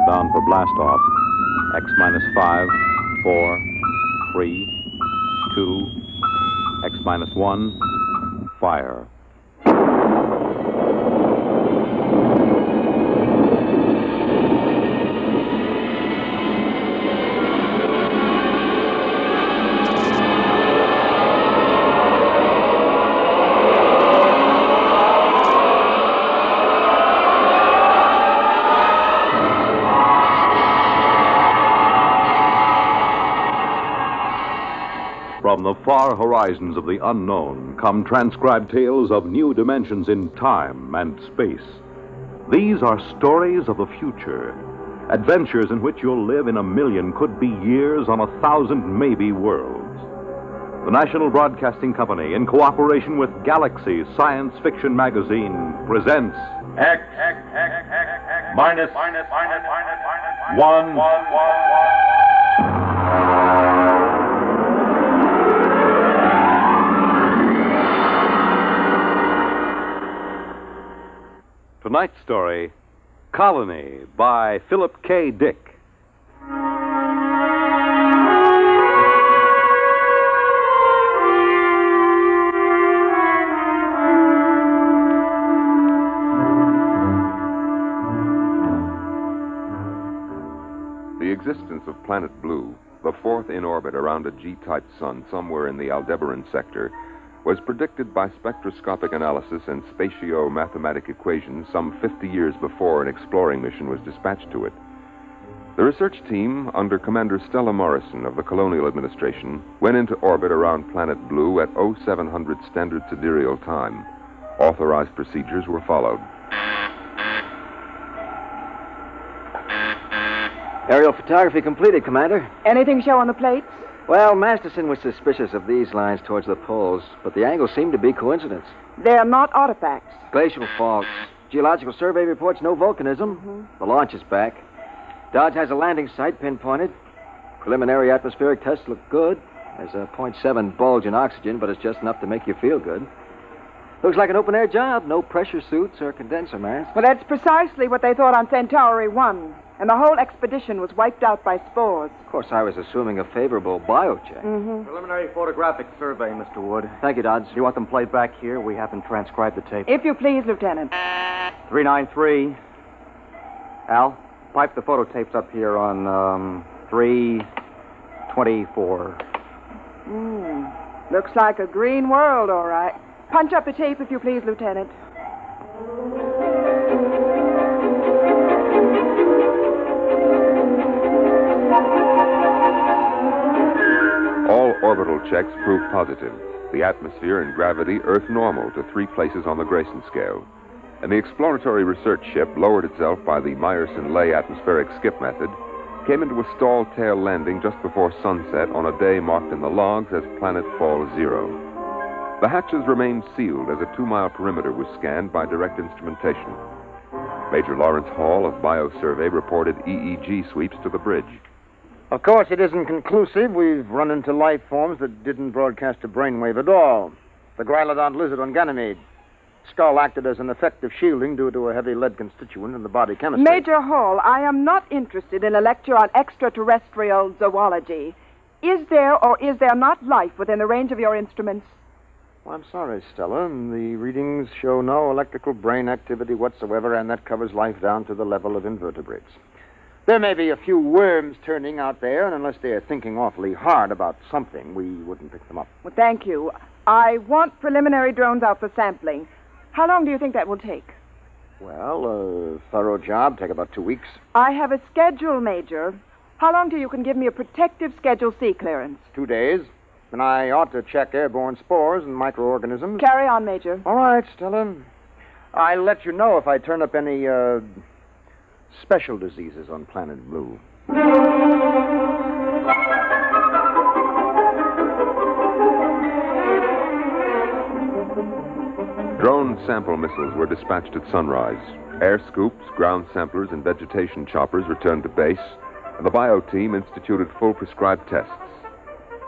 countdown for blastoff. X minus 5, 4, 3, 2, X minus 1, fire. From the far horizons of the unknown come transcribed tales of new dimensions in time and space. These are stories of the future, adventures in which you'll live in 1,000,000 could-be years on 1,000 maybe worlds. The National Broadcasting Company, in cooperation with Galaxy Science Fiction Magazine, presents X minus 1. Tonight's story, Colony, by Philip K. Dick. The existence of Planet Blue, the fourth in orbit around a G-type sun somewhere in the Aldebaran sector, was predicted by spectroscopic analysis and spatio-mathematic equations some 50 years before an exploring mission was dispatched to it. The research team, under Commander Stella Morrison of the Colonial Administration, went into orbit around Planet Blue at 0700 Standard Sidereal Time. Authorized procedures were followed. Aerial photography completed, Commander. Anything show on the plates? Well, Masterson was suspicious of these lines towards the poles, but the angles seem to be coincidence. They're not artifacts. Glacial faults. Geological survey reports no volcanism. The launch is back. Dodge has a landing site pinpointed. Preliminary atmospheric tests look good. There's a 0.7 bulge in oxygen, but it's just enough to make you feel good. Looks like an open-air job. No pressure suits or condenser masks. Well, that's precisely what they thought on Centauri 1. And the whole expedition was wiped out by spores. Of course, I was assuming a favorable biocheck. Preliminary photographic survey, Mr. Wood. Thank you, Dodge. You want them played back here? We haven't transcribed the tape. If you please, Lieutenant. 393. Al, pipe the photo tapes up here on 324. Looks like a green world, all right. Punch up the tape, if you please, Lieutenant. All orbital checks proved positive. The atmosphere and gravity Earth normal to 3 places on the Grayson scale. And the exploratory research ship lowered itself by the Meyerson-Lay atmospheric skip method, came into a stall tail landing just before sunset on a day marked in the logs as planetfall 0. The hatches remained sealed as a 2-mile perimeter was scanned by direct instrumentation. Major Lawrence Hall of Biosurvey reported EEG sweeps to the bridge. Of course, it isn't conclusive. We've run into life forms that didn't broadcast a brainwave at all. The Grylodon lizard on Ganymede. Skull acted as an effective shielding due to a heavy lead constituent in the body chemistry. Major Hall, I am not interested in a lecture on extraterrestrial zoology. Is there or is there not life within the range of your instruments? Well, I'm sorry, Stella. The readings show no electrical brain activity whatsoever, and that covers life down to the level of invertebrates. There may be a few worms turning out there, and unless they are thinking awfully hard about something, we wouldn't pick them up. Well, thank you. I want preliminary drones out for sampling. How long do you think that will take? Well, a thorough job. Take about 2 weeks. I have a schedule, Major. How long do you can give me a protective Schedule C clearance? 2 days. And I ought to check airborne spores and microorganisms. Carry on, Major. All right, Stella. I'll let you know if I turn up any, special diseases on Planet Blue. Drone sample missiles were dispatched at sunrise. Air scoops, ground samplers, and vegetation choppers returned to base, and the bio team instituted full prescribed tests.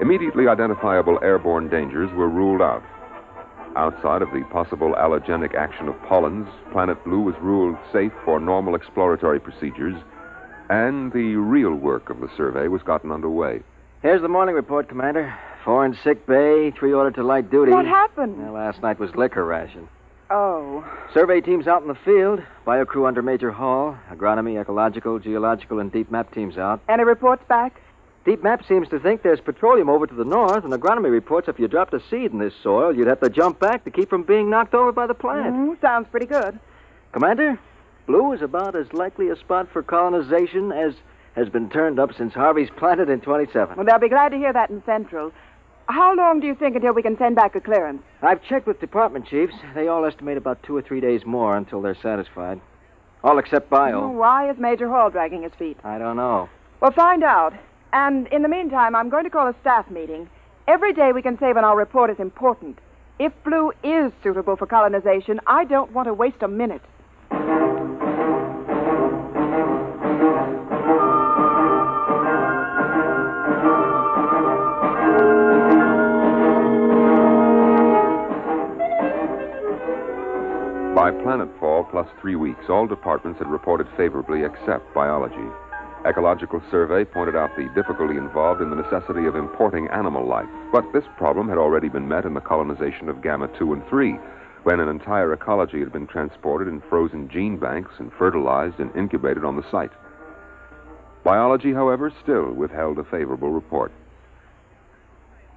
Immediately identifiable airborne dangers were ruled out. Outside of the possible allergenic action of pollens, Planet Blue was ruled safe for normal exploratory procedures, And the real work of the survey was gotten underway. Here's the morning report, Commander. 4 in sick bay, 3 ordered to light duty. What happened? Well, last night was liquor ration. Oh. Survey teams out in the field. Bio crew under Major Hall. Agronomy, ecological, geological, and deep map teams out. Any reports back? Deep map seems to think there's petroleum over to the north, and agronomy reports if you dropped a seed in this soil, you'd have to jump back to keep from being knocked over by the plant. Sounds pretty good. Commander, Blue is about as likely a spot for colonization as has been turned up since Harvey's planted in 27. Well, they'll be glad to hear that in Central. How long do you think until we can send back a clearance? I've checked with department chiefs. They all estimate about 2 or 3 days more until they're satisfied. All except Bio. Why is Major Hall dragging his feet? I don't know. Well, find out. And in the meantime, I'm going to call a staff meeting. Every day we can save on our report is important. If Blue is suitable for colonization, I don't want to waste a minute. By planetfall plus 3 weeks, all departments had reported favorably except biology. Ecological survey pointed out the difficulty involved in the necessity of importing animal life. But this problem had already been met in the colonization of Gamma 2 and 3, when an entire ecology had been transported in frozen gene banks and fertilized and incubated on the site. Biology, however, still withheld a favorable report.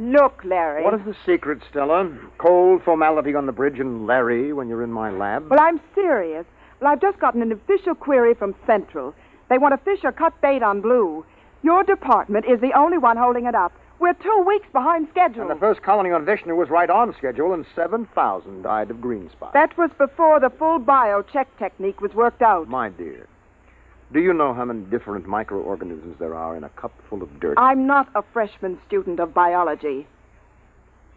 Look, Larry. What is the secret, Stella? Cold formality on the bridge and Larry when you're in my lab? Well, I'm serious. Well, I've just gotten an official query from Central. They want to fish or cut bait on Blue. Your department is the only one holding it up. We're 2 weeks behind schedule. And the first colony on Vishnu was right on schedule, and 7,000 died of green spot. That was before the full bio-check technique was worked out. My dear, do you know how many different microorganisms there are in a cup full of dirt? I'm not a freshman student of biology.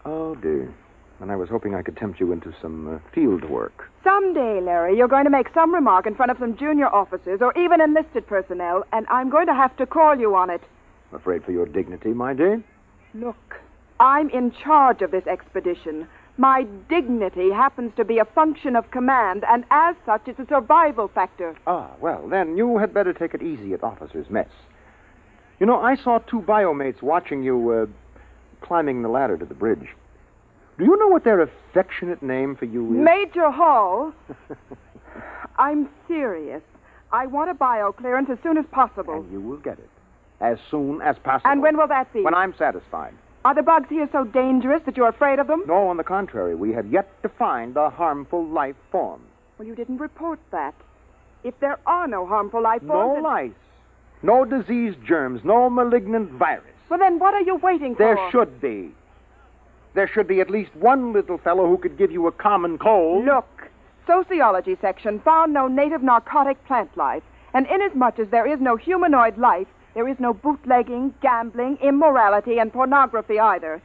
Oh, dear. And I was hoping I could tempt you into some field work. Someday, Larry, you're going to make some remark in front of some junior officers or even enlisted personnel, and I'm going to have to call you on it. I'm afraid for your dignity, my dear. Look, I'm in charge of this expedition. My dignity happens to be a function of command, and as such, it's a survival factor. Ah, well, then you had better take it easy at officers' mess. You know, I saw 2 biomates watching you climbing the ladder to the bridge. Do you know what their affectionate name for you is? Major Hall. I'm serious. I want a bio clearance as soon as possible. And you will get it. As soon as possible. And when will that be? When I'm satisfied. Are the bugs here so dangerous that you're afraid of them? No, on the contrary. We have yet to find a harmful life form. Well, you didn't report that. If there are no harmful life No forms... lice. No disease germs. No malignant virus. Well, then what are you waiting There for? should be. There should be at least one little fellow who could give you a common cold. Look, sociology section found no native narcotic plant life. And inasmuch as there is no humanoid life, there is no bootlegging, gambling, immorality, and pornography either.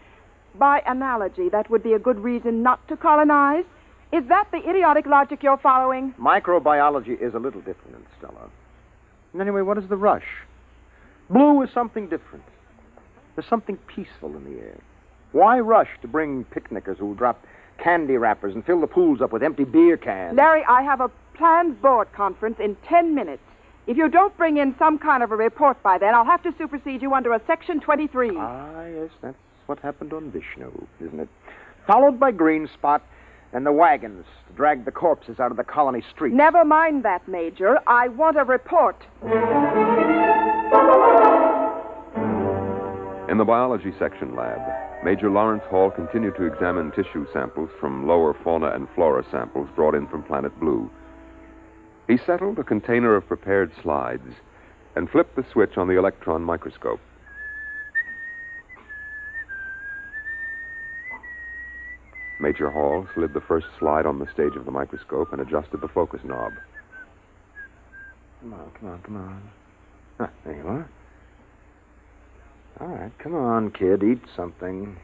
By analogy, that would be a good reason not to colonize. Is that the idiotic logic you're following? Microbiology is a little different, Stella. And anyway, what is the rush? Blue is something different. There's something peaceful in the air. Why rush to bring picnickers who drop candy wrappers and fill the pools up with empty beer cans? Larry, I have a planned board conference in 10 minutes. If you don't bring in some kind of a report by then, I'll have to supersede you under a Section 23. Ah, yes, that's what happened on Vishnu, isn't it? Followed by Green Spot and the wagons to drag the corpses out of the colony streets. Never mind that, Major. I want a report. In the biology section lab, Major Lawrence Hall continued to examine tissue samples from lower fauna and flora samples brought in from Planet Blue. He settled a container of prepared slides and flipped the switch on the electron microscope. Major Hall slid the first slide on the stage of the microscope and adjusted the focus knob. Come on. Ah, there you are. All right, come on, kid, eat something.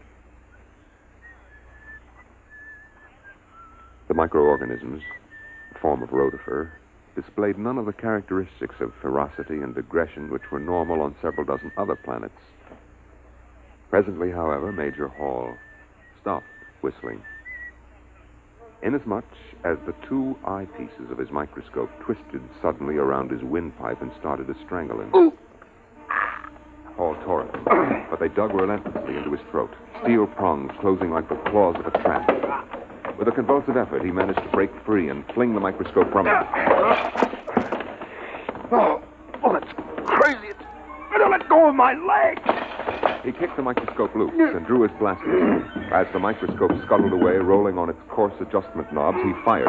The microorganisms, a form of rotifer, displayed none of the characteristics of ferocity and aggression which were normal on several dozen other planets. Presently, however, Major Hall stopped whistling. inasmuch as the two eyepieces of his microscope twisted suddenly around his windpipe and started to strangle him. Hall tore at them, but they dug relentlessly into his throat, steel prongs closing like the claws of a trap. With a convulsive effort, he managed to break free and fling the microscope from him. Oh, that's crazy. Don't let go of my leg. He kicked the microscope loose and drew his blaster. As the microscope scuttled away, rolling on its coarse adjustment knobs, he fired.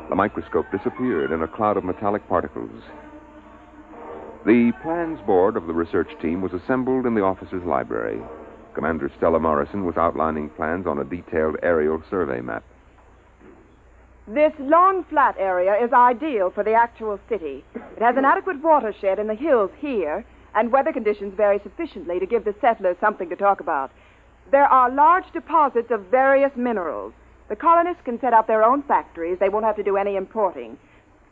The microscope disappeared in a cloud of metallic particles. The plans board of the research team was assembled in the officer's library. Commander Stella Morrison was outlining plans on a detailed aerial survey map. This long, flat area is ideal for the actual city. It has an adequate watershed in the hills here, and weather conditions vary sufficiently to give the settlers something to talk about. There are large deposits of various minerals. The colonists can set up their own factories. They won't have to do any importing.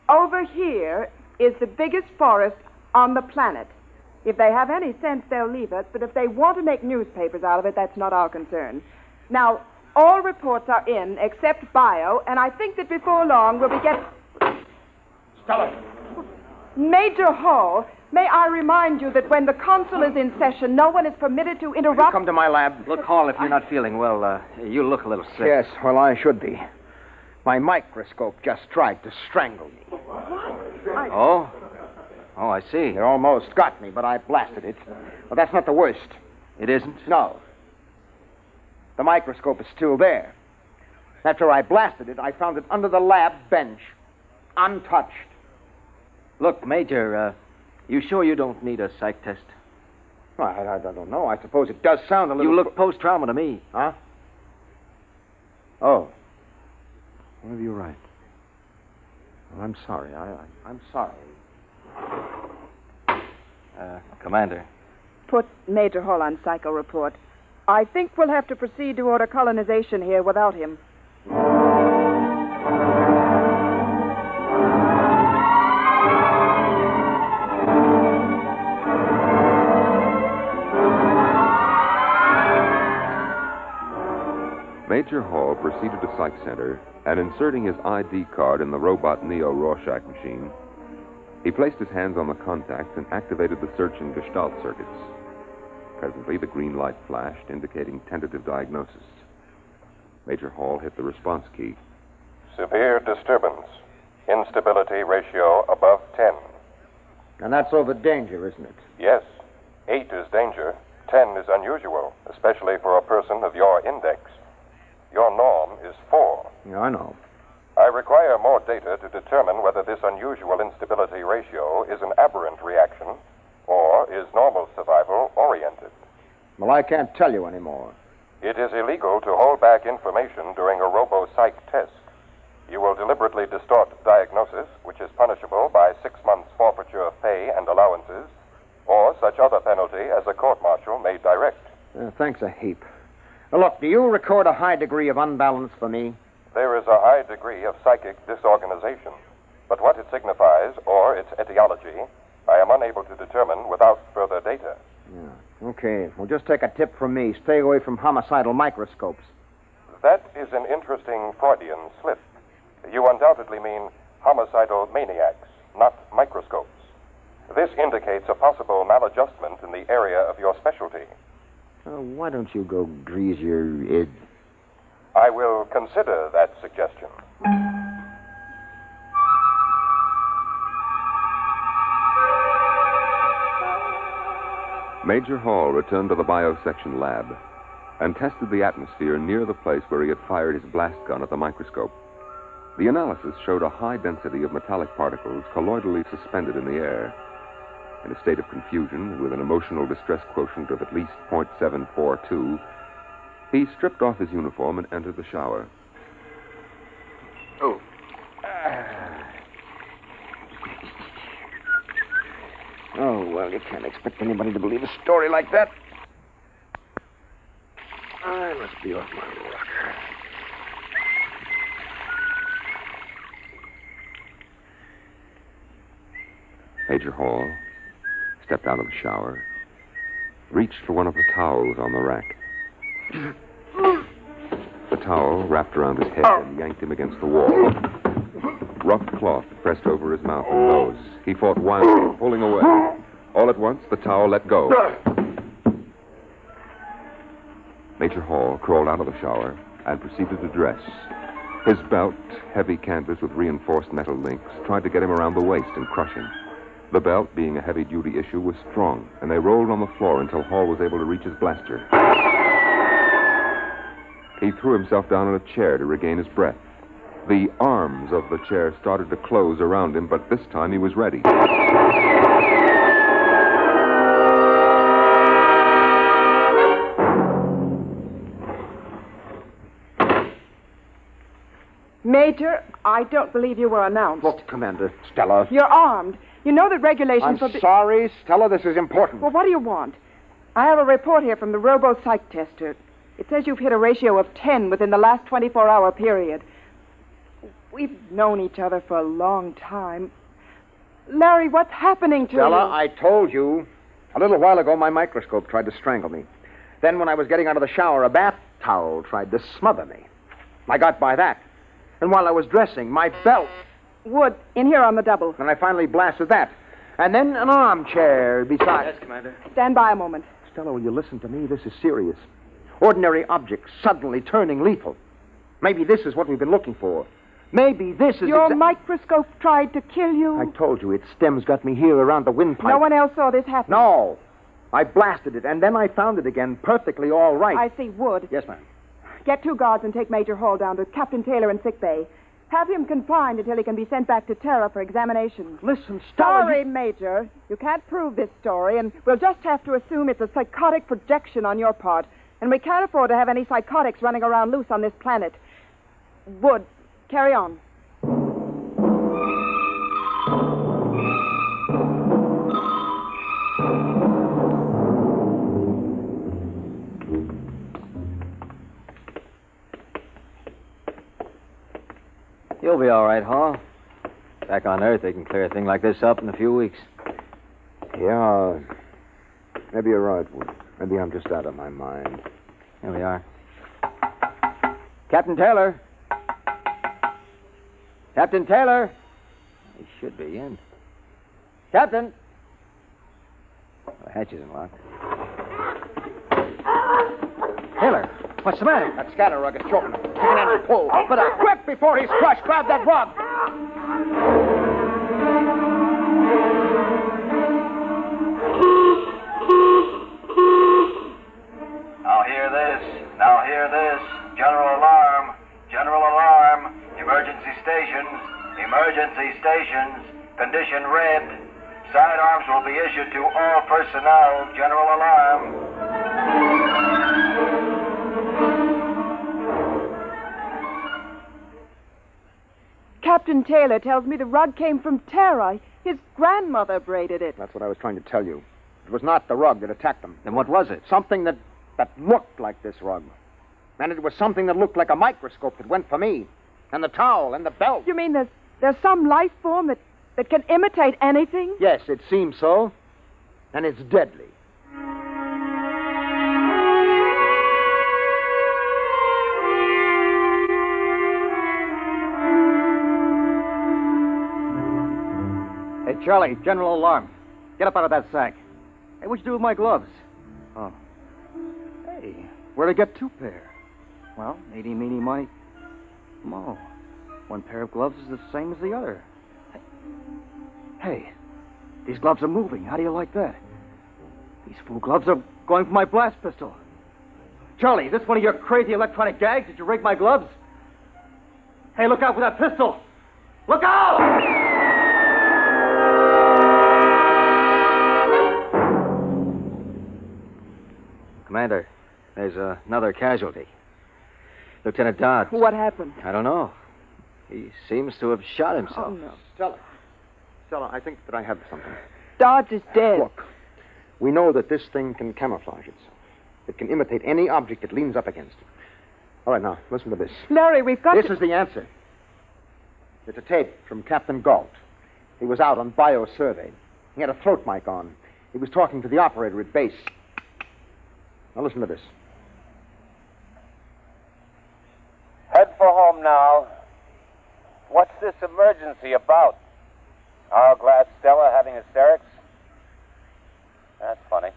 Over here is the biggest forest on the planet. If they have any sense, they'll leave us, but if they want to make newspapers out of it, that's not our concern. Now, all reports are in, except bio, and I think that before long we'll be getting... Stella! Major Hall, may I remind you that when the consul is in session, no one is permitted to interrupt... Come to my lab. Look, Hall, if you're not feeling well, you look a little sick. Yes, well, I should be. My microscope just tried to strangle me. Oh? Oh, I see. It almost got me, but I blasted it. Well, that's not the worst. It isn't? No. The microscope is still there. After I blasted it, I found it under the lab bench, untouched. Look, Major, you sure you don't need a psych test? Well, I don't know. I suppose it does sound a little... You look post-trauma to me. Huh? Oh. Well, you're right. Well, I'm sorry. I'm sorry. Commander. Put Major Hall on psycho report. I think we'll have to proceed to order colonization here without him. Major Hall proceeded to Psych Center, and inserting his ID card in the robot Neo Rorschach machine, he placed his hands on the contacts and activated the search and gestalt circuits. Presently, the green light flashed, indicating tentative diagnosis. Major Hall hit the response key. Severe disturbance. Instability ratio above 10. And that's over danger, isn't it? Yes. 8 is danger. 10 is unusual, especially for a person of your index. Your norm is 4. Yeah, I know. I require more data to determine whether this unusual instability ratio is an aberrant reaction or is normal survival oriented. Well, I can't tell you anymore. It is illegal to hold back information during a robo-psych test. You will deliberately distort diagnosis, which is punishable by 6 months forfeiture of pay and allowances, or such other penalty as a court-martial may direct. Thanks a heap. Now, look, do you record a high degree of unbalance for me? There is a high degree of psychic disorganization, but what it signifies or its etiology, I am unable to determine without further data. Yeah. Okay. Well, just take a tip from me. Stay away from homicidal microscopes. That is an interesting Freudian slip. You undoubtedly mean homicidal maniacs, not microscopes. This indicates a possible maladjustment in the area of your specialty. Why don't you go grease your id? I will consider that suggestion. Major Hall returned to the biosection lab and tested the atmosphere near the place where he had fired his blast gun at the microscope. The analysis showed a high density of metallic particles colloidally suspended in the air. In a state of confusion, with an emotional distress quotient of at least .742, he stripped off his uniform and entered the shower. Oh. Oh, well, you can't expect anybody to believe a story like that. I must be off my rocker. Major Hall stepped out of the shower, reached for one of the towels on the rack. The towel wrapped around his head and yanked him against the wall. Rough cloth pressed over his mouth and nose. He fought wildly, pulling away. All at once, the towel let go. Major Hall crawled out of the shower and proceeded to dress. His belt, heavy canvas with reinforced metal links, tried to get him around the waist and crush him. The belt, being a heavy-duty issue, was strong, and they rolled on the floor until Hall was able to reach his blaster. He threw himself down on a chair to regain his breath. The arms of the chair started to close around him, but this time he was ready. Major, I don't believe you were announced. Look, Commander. Stella. You're armed. You know that regulations I'm sorry, Stella. This is important. Well, what do you want? I have a report here from the robo-psych tester. It says you've hit a ratio of 10 within the last 24-hour period. We've known each other for a long time. Larry, what's happening to Stella, you? I told you. A little while ago, my microscope tried to strangle me. Then, when I was getting out of the shower, a bath towel tried to smother me. I got by that. And while I was dressing, my belt... Wood, in here on the double. And I finally blasted that. And then an armchair beside... Yes, Commander. Stand by a moment. Stella, will you listen to me? This is serious. Ordinary objects suddenly turning lethal. Maybe this is what we've been looking for. Maybe this is... Your microscope tried to kill you? I told you, its stems got me here around the windpipe. No one else saw this happen? No. I blasted it, and then I found it again, perfectly all right. I see. Wood. Yes, ma'am. Get 2 guards and take Major Hall down to Captain Taylor in sick bay. Have him confined until he can be sent back to Terra for examination. Listen, Stella... Sorry, Major. You can't prove this story, and we'll just have to assume it's a psychotic projection on your part. And we can't afford to have any psychotics running around loose on this planet. Wood, carry on. You'll be all right, Hall. Back on Earth, they can clear a thing like this up in a few weeks. Yeah, maybe you're right, Wood. Maybe I'm just out of my mind. Here we are. Captain Taylor. Captain Taylor. He should be in. Captain. The hatch isn't locked. Taylor, what's the matter? That scatter rug is choking him. Take an end and pull. But quick, before he's crushed, grab that rug. Now hear this. General alarm. General alarm. Emergency stations. Emergency stations. Condition red. Sidearms will be issued to all personnel. General alarm. Captain Taylor tells me the rug came from Terra. His grandmother braided it. That's what I was trying to tell you. It was not the rug that attacked them. Then what was it? Something that looked like this rug. And it was something that looked like a microscope that went for me. And the towel and the belt. You mean there's some life form that can imitate anything? Yes, it seems so. And it's deadly. Hey, Charlie, general alarm. Get up out of that sack. Hey, what'd you do with my gloves? Oh. Hey, where'd I get 2 pair? Well, eeny, meeny, miny, mo. 1 pair of gloves is the same as the other. Hey, these gloves are moving. How do you like that? These fool gloves are going for my blast pistol. Charlie, is this one of your crazy electronic gags? Did you rig my gloves? Hey, look out for that pistol! Look out! Commander, there's another casualty. Lieutenant Dodds. What happened? I don't know. He seems to have shot himself. Oh, no. Stella, I think that I have something. Dodds is dead. Look, we know that this thing can camouflage itself. It can imitate any object it leans up against. All right, now, listen to this. Larry, we've got This is the answer. It's a tape from Captain Galt. He was out on biosurvey. He had a throat mic on. He was talking to the operator at base. Now, listen to this. this emergency about? Hourglass Stella having hysterics? That's funny.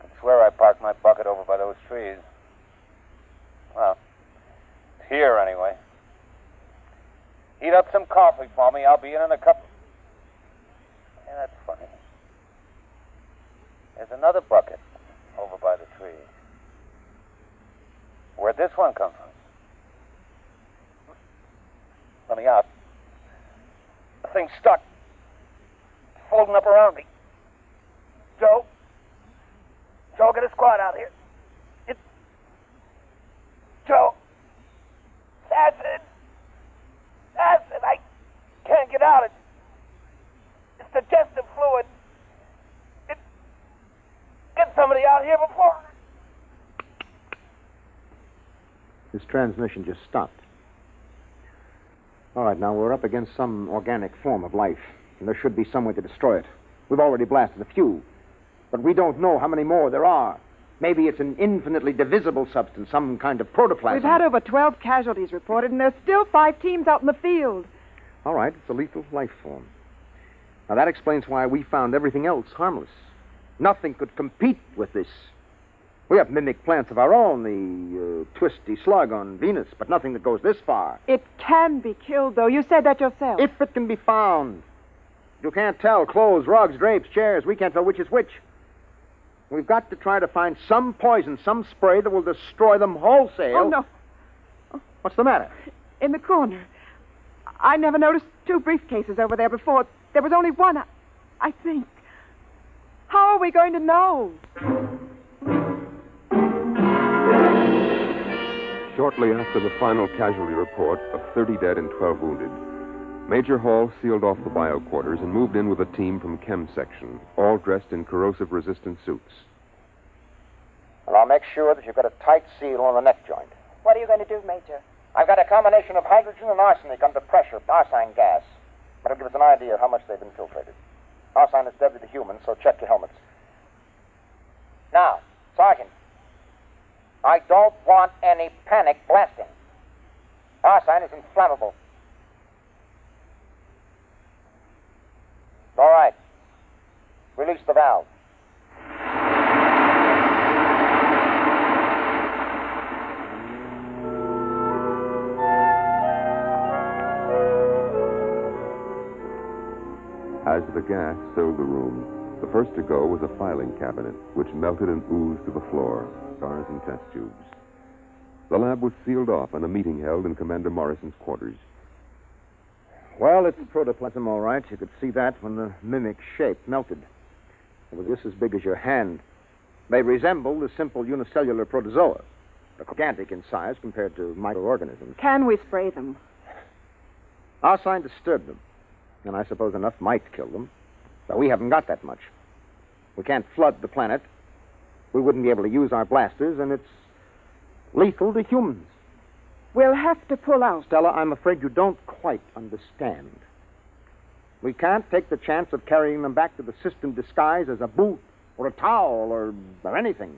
I swear I parked my bucket over by those trees. Well, it's here anyway. Heat up some coffee for me. I'll be in a couple. Yeah, that's funny. There's another bucket over by the trees. Where'd this one come from? Let me out. The thing's stuck. Folding up around me. Joe, get a squad out here. Joe. Acid. I can't get out. It's digestive fluid. Get somebody out here before. His transmission just stopped. All right, now we're up against some organic form of life, and there should be some way to destroy it. We've already blasted a few, but we don't know how many more there are. Maybe it's an infinitely divisible substance, some kind of protoplasm. We've had over 12 casualties reported, and there's still 5 teams out in the field. All right, it's a lethal life form. Now, that explains why we found everything else harmless. Nothing could compete with this. We have mimic plants of our own, the twisty slug on Venus, but nothing that goes this far. It can be killed, though. You said that yourself. If it can be found. You can't tell. Clothes, rugs, drapes, chairs. We can't tell which is which. We've got to try to find some poison, some spray that will destroy them wholesale. Oh, no. What's the matter? In the corner. I never noticed 2 briefcases over there before. There was only one, I think. How are we going to know? Shortly after the final casualty report of 30 dead and 12 wounded, Major Hall sealed off the bio quarters and moved in with a team from Chem Section, all dressed in corrosive-resistant suits. And I'll make sure that you've got a tight seal on the neck joint. What are you going to do, Major? I've got a combination of hydrogen and arsenic under pressure, arsine gas. That'll give us an idea of how much they've infiltrated. Arsine is deadly to humans, so check your helmets. Now, Sergeant, I don't want any panic blasting. Arsine is inflammable. All right. Release the valve. As the gas filled the room, the first to go was a filing cabinet, which melted and oozed to the floor, scars and test tubes. The lab was sealed off and a meeting held in Commander Morrison's quarters. Well, it's protoplasm, all right. You could see that when the mimic shape melted. It was this as big as your hand. They resemble the simple unicellular protozoa, but gigantic in size compared to microorganisms. Can we spray them? Arsine disturbed them, and I suppose enough might kill them. But we haven't got that much. We can't flood the planet. We wouldn't be able to use our blasters, and it's lethal to humans. We'll have to pull out. Stella, I'm afraid you don't quite understand. We can't take the chance of carrying them back to the system disguised as a boot or a towel or anything.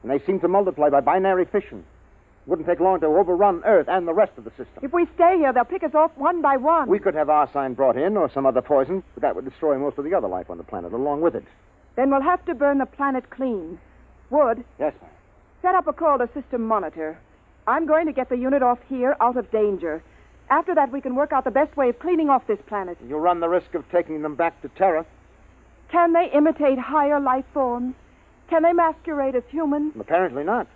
And they seem to multiply by binary fission. It wouldn't take long to overrun Earth and the rest of the system. If we stay here, they'll pick us off one by one. We could have arsine brought in or some other poison, but that would destroy most of the other life on the planet along with it. Then we'll have to burn the planet clean. Wood, Yes, ma'am. set up a call to System Monitor. I'm going to get the unit off here out of danger. After that, we can work out the best way of cleaning off this planet. You run the risk of taking them back to Terra. Can they imitate higher life forms? Can they masquerade as humans? Apparently not.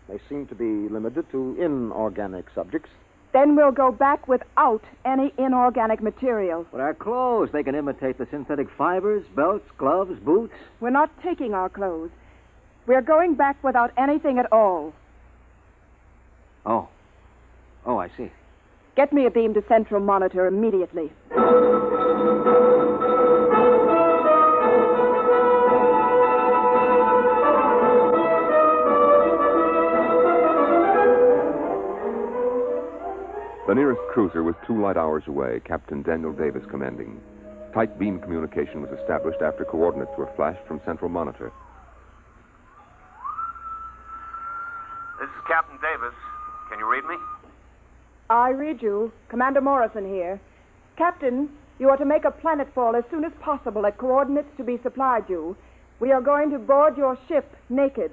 They seem to be limited to inorganic subjects. Then we'll go back without any inorganic material. But our clothes, they can imitate the synthetic fibers, belts, gloves, boots. We're not taking our clothes. We're going back without anything at all. Oh, I see. Get me a beam to Central Monitor immediately. The nearest cruiser was 2 light hours away, Captain Daniel Davis commanding. Tight beam communication was established after coordinates were flashed from Central Monitor. This is Captain Davis. Can you read me? I read you. Commander Morrison here. Captain, you are to make a planetfall as soon as possible at coordinates to be supplied you. We are going to board your ship naked.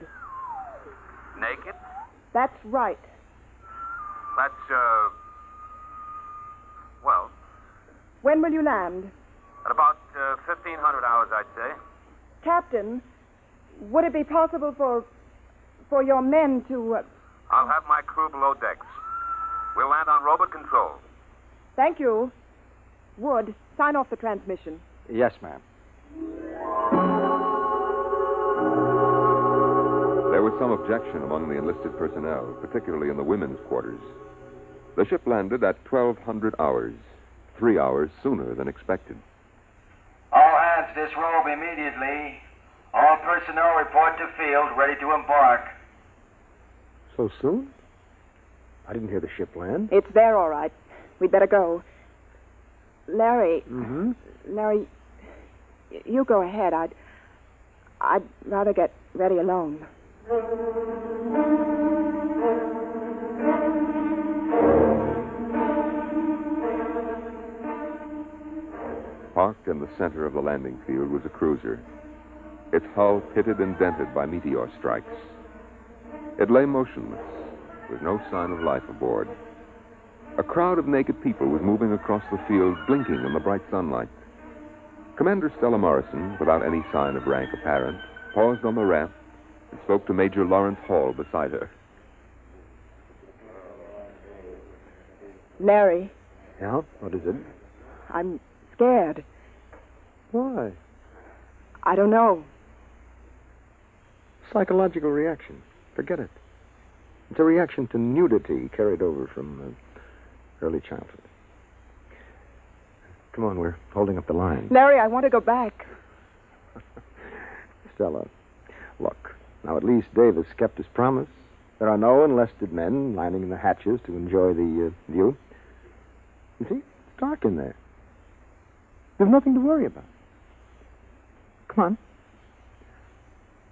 Naked? That's right. That's, well, When will you land? at about 1,500 hours, I'd say. Captain, would it be possible for your men to... I'll have my crew below decks. We'll land on robot control. Thank you. Wood, sign off the transmission. Yes, ma'am. There was some objection among the enlisted personnel, particularly in the women's quarters. The ship landed at 1,200 hours, 3 hours sooner than expected. All hands disrobe immediately. All personnel report to field, ready to embark. So soon? I didn't hear the ship land. It's there, all right. We'd better go. Larry. Mm-hmm. Larry, you go ahead. I'd rather get ready alone. Parked in the center of the landing field was a cruiser, its hull pitted and dented by meteor strikes. It lay motionless, with no sign of life aboard. A crowd of naked people was moving across the field, blinking in the bright sunlight. Commander Stella Morrison, without any sign of rank apparent, paused on the ramp and spoke to Major Lawrence Hall beside her. Larry, Yeah? What is it? I'm scared. Why? I don't know. Psychological reaction. Forget it. It's a reaction to nudity carried over from early childhood. Come on, we're holding up the line. Larry, I want to go back. Stella, look, now at least Davis kept his promise. There are no enlisted men lining the hatches to enjoy the view. You see, it's dark in there. There's nothing to worry about. Come on.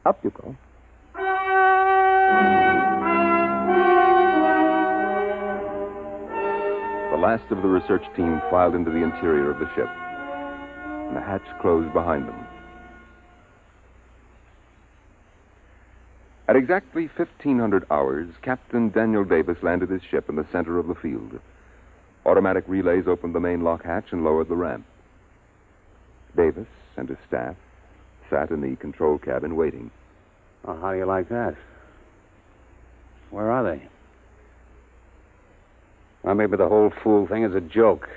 Up you go. The last of the research team filed into the interior of the ship, and the hatch closed behind them. At exactly 1,500 hours, Captain Daniel Davis landed his ship in the center of the field. Automatic relays opened the main lock hatch and lowered the ramp. Davis and his staff sat in the control cabin waiting. Well, how do you like that? Where are they? Well, maybe the whole fool thing is a joke.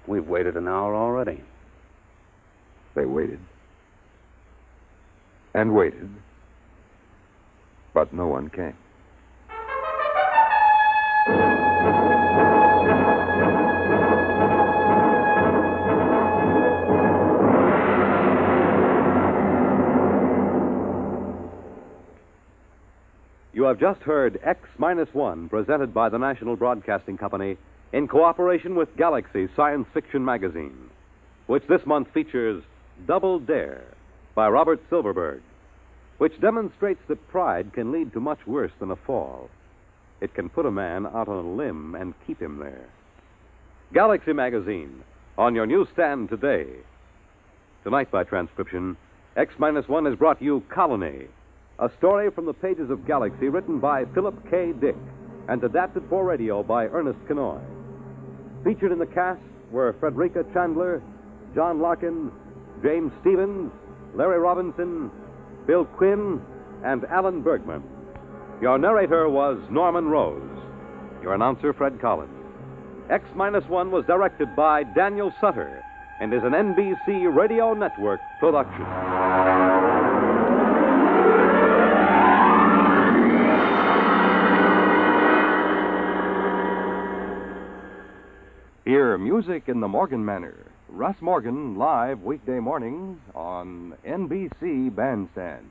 We've waited an hour already. They waited. And waited. But no one came. You have just heard X-1, presented by the National Broadcasting Company in cooperation with Galaxy Science Fiction Magazine, which this month features Double Dare by Robert Silverberg, which demonstrates that pride can lead to much worse than a fall. It can put a man out on a limb and keep him there. Galaxy Magazine, on your newsstand today. Tonight, by transcription, X-1 has brought you Colony, a story from the pages of Galaxy written by Philip K. Dick and adapted for radio by Ernest Kenoy. Featured in the cast were Frederica Chandler, John Larkin, James Stevens, Larry Robinson, Bill Quinn, and Alan Bergman. Your narrator was Norman Rose. Your announcer, Fred Collins. X-1 was directed by Daniel Sutter and is an NBC Radio Network production. Hear music in the Morgan manner. Russ Morgan, live weekday mornings on NBC Bandstand.